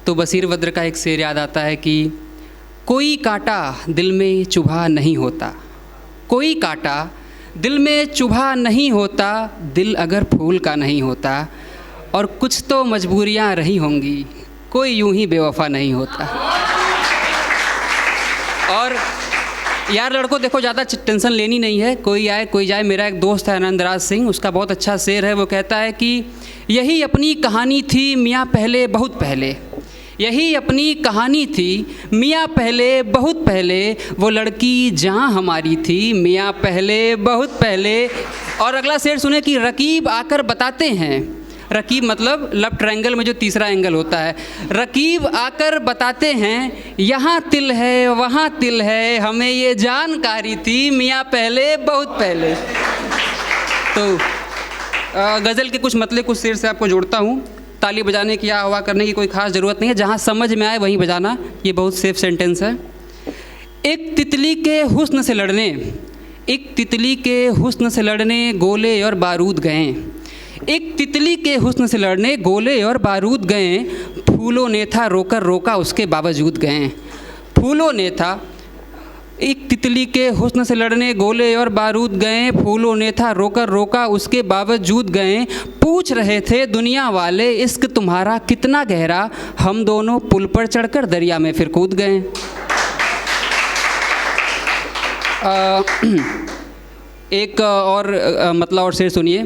तो बसीर बद्र का एक शेर याद आता है कि कोई कांटा दिल में चुभा नहीं होता, कोई कांटा दिल में चुभा नहीं होता, दिल अगर फूल का नहीं होता, और कुछ तो मजबूरियां रही होंगी, कोई यूं ही बेवफा नहीं होता। और यार लड़कों देखो, ज़्यादा टेंशन लेनी नहीं है, कोई आए कोई जाए। मेरा एक दोस्त है आनंदराज सिंह, उसका बहुत अच्छा शेर है। वो कहता है कि यही अपनी कहानी थी मियाँ पहले बहुत पहले, यही अपनी कहानी थी मियाँ पहले बहुत पहले, वो लड़की जहाँ हमारी थी मियाँ पहले बहुत पहले। और अगला शेर सुने कि रकीब आकर बताते हैं, रकीब मतलब लव ट्रायंगल में जो तीसरा एंगल होता है, रकीब आकर बताते हैं यहाँ तिल है वहाँ तिल है, हमें ये जानकारी थी मियाँ पहले बहुत पहले। तो गज़ल के कुछ मतले कुछ शेर से आपको जोड़ता हूँ। ताली बजाने की या हवा करने की कोई ख़ास ज़रूरत नहीं है, जहाँ समझ में आए वहीं बजाना, ये बहुत सेफ सेंटेंस है। एक तितली के हुस्न से लड़ने, एक तितली के हुस्न से लड़ने गोले और बारूद गए, एक तितली के हुस्न से लड़ने गोले और बारूद गए, फूलों ने था रोकर रोका उसके बावजूद गए, फूलों ने था। एक तितली के हुस्न से लड़ने गोले और बारूद गए, फूलों ने था रोकर रोका उसके बावजूद गए, पूछ रहे थे दुनिया वाले इश्क तुम्हारा कितना गहरा, हम दोनों पुल पर चढ़कर दरिया में फिर कूद गए। एक और मतलब और शेर सुनिए।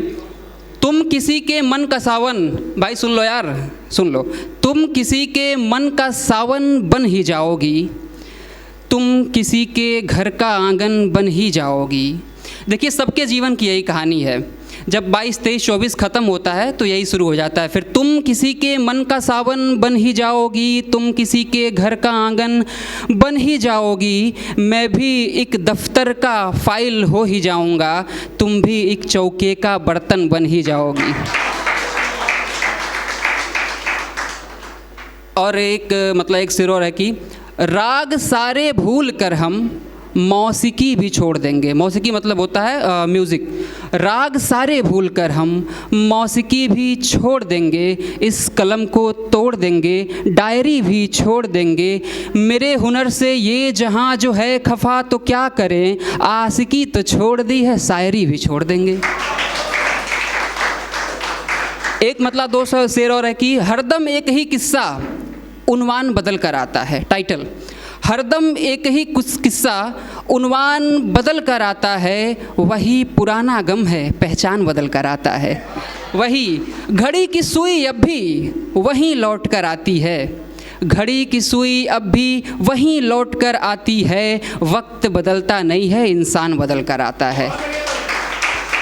तुम किसी के मन का सावन, भाई सुन लो यार, सुन लो, तुम किसी के मन का सावन बन ही जाओगी, तुम किसी के घर का आंगन बन ही जाओगी। देखिए सबके जीवन की यही कहानी है, जब 22, 23, 24 ख़त्म होता है तो यही शुरू हो जाता है फिर। तुम किसी के मन का सावन बन ही जाओगी, तुम किसी के घर का आंगन बन ही जाओगी, मैं भी एक दफ्तर का फाइल हो ही जाऊंगा, तुम भी एक चौके का बर्तन बन ही जाओगी। और एक मतलब एक शेर और है कि राग सारे भूल कर हम मौसीकी भी छोड़ देंगे, मौसीकी मतलब होता है म्यूज़िक, राग सारे भूल कर हम मौसीकी भी छोड़ देंगे, इस कलम को तोड़ देंगे, डायरी भी छोड़ देंगे, मेरे हुनर से ये जहां जो है खफा तो क्या करें, आशिकी तो छोड़ दी है शायरी भी छोड़ देंगे। एक मतलब 200 शेर और है कि हरदम एक ही किस्सा उन्वान बदल कर आता है, टाइटल, हरदम एक ही कुछ किस्सा उन्वान बदल कर आता है, वही पुराना गम है पहचान बदल कर आता है, वही घड़ी की सुई अब भी वहीं लौट कर आती है, घड़ी की सुई अब भी वहीं लौट कर आती है, वक्त बदलता नहीं है इंसान बदल कर आता है।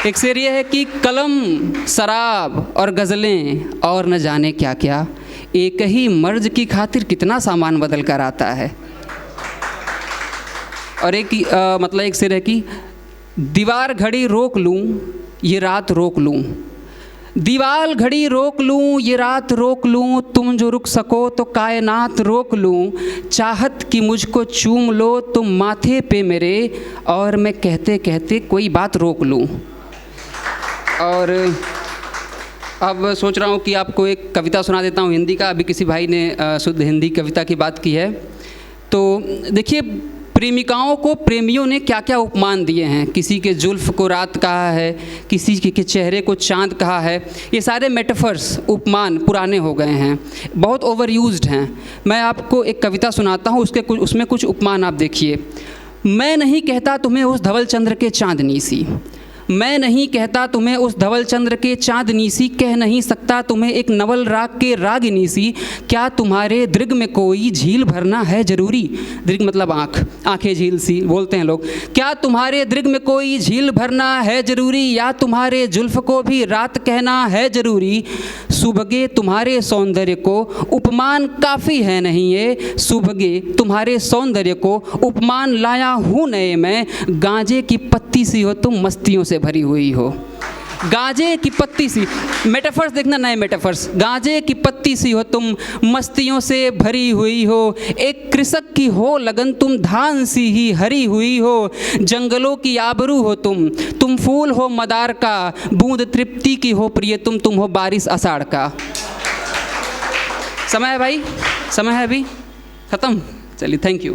एक शेर ये है कि कलम शराब और गज़लें और न जाने क्या क्या, एक ही मर्ज की खातिर कितना सामान बदल कर आता है। और एक मतलब एक शेर है कि दीवार घड़ी रोक लूँ ये रात रोक लूँ, दीवार घड़ी रोक लूँ ये रात रोक लूँ, तुम जो रुक सको तो कायनात रोक लूँ, चाहत कि मुझको चूम लो तुम माथे पे मेरे, और मैं कहते कहते कोई बात रोक लूँ। और अब सोच रहा हूँ कि आपको एक कविता सुना देता हूँ हिंदी का। अभी किसी भाई ने शुद्ध हिंदी कविता की बात की है, तो देखिए प्रेमिकाओं को प्रेमियों ने क्या क्या उपमान दिए हैं, किसी के जुल्फ़ को रात कहा है, किसी के चेहरे को चाँद कहा है, ये सारे मेटाफर्स उपमान पुराने हो गए हैं, बहुत ओवर यूज्ड हैं। मैं आपको एक कविता सुनाता हूँ, उसमें कुछ उपमान आप देखिए। मैं नहीं कहता तुम्हें उस धवल चंद्र के चाँदनी सी, मैं नहीं कहता तुम्हें उस धवल चंद्र के चाँदनी सी, कह नहीं सकता तुम्हें एक नवल राग के रागिनी सी, क्या तुम्हारे दृग में कोई झील भरना है ज़रूरी, दृग मतलब आँख, आँखें झील सी बोलते हैं लोग, क्या तुम्हारे दृग में कोई झील भरना है ज़रूरी, या तुम्हारे जुल्फ़ को भी रात कहना है ज़रूरी, सुबगे तुम्हारे सौंदर्य को उपमान काफ़ी है नहीं ये, सुबगे तुम्हारे सौंदर्य को उपमान लाया हूँ नए मैं, गांजे की पत्ती सी हो तुम मस्तियों से भरी हुई हो, गांजे की पत्ती सी, मेटाफर्स देखना नए मेटाफर्स, गांजे की पत्ती सी हो तुम मस्तियों से भरी हुई हो, एक कृषक की हो लगन तुम धान सी ही हरी हुई हो, जंगलों की आबरू हो तुम फूल हो मदार का, बूंद तृप्ति की हो प्रिय तुम हो बारिश आषाढ़ का। समय है भाई। समय है अभी ख़त्म, चलिए थैंक यू।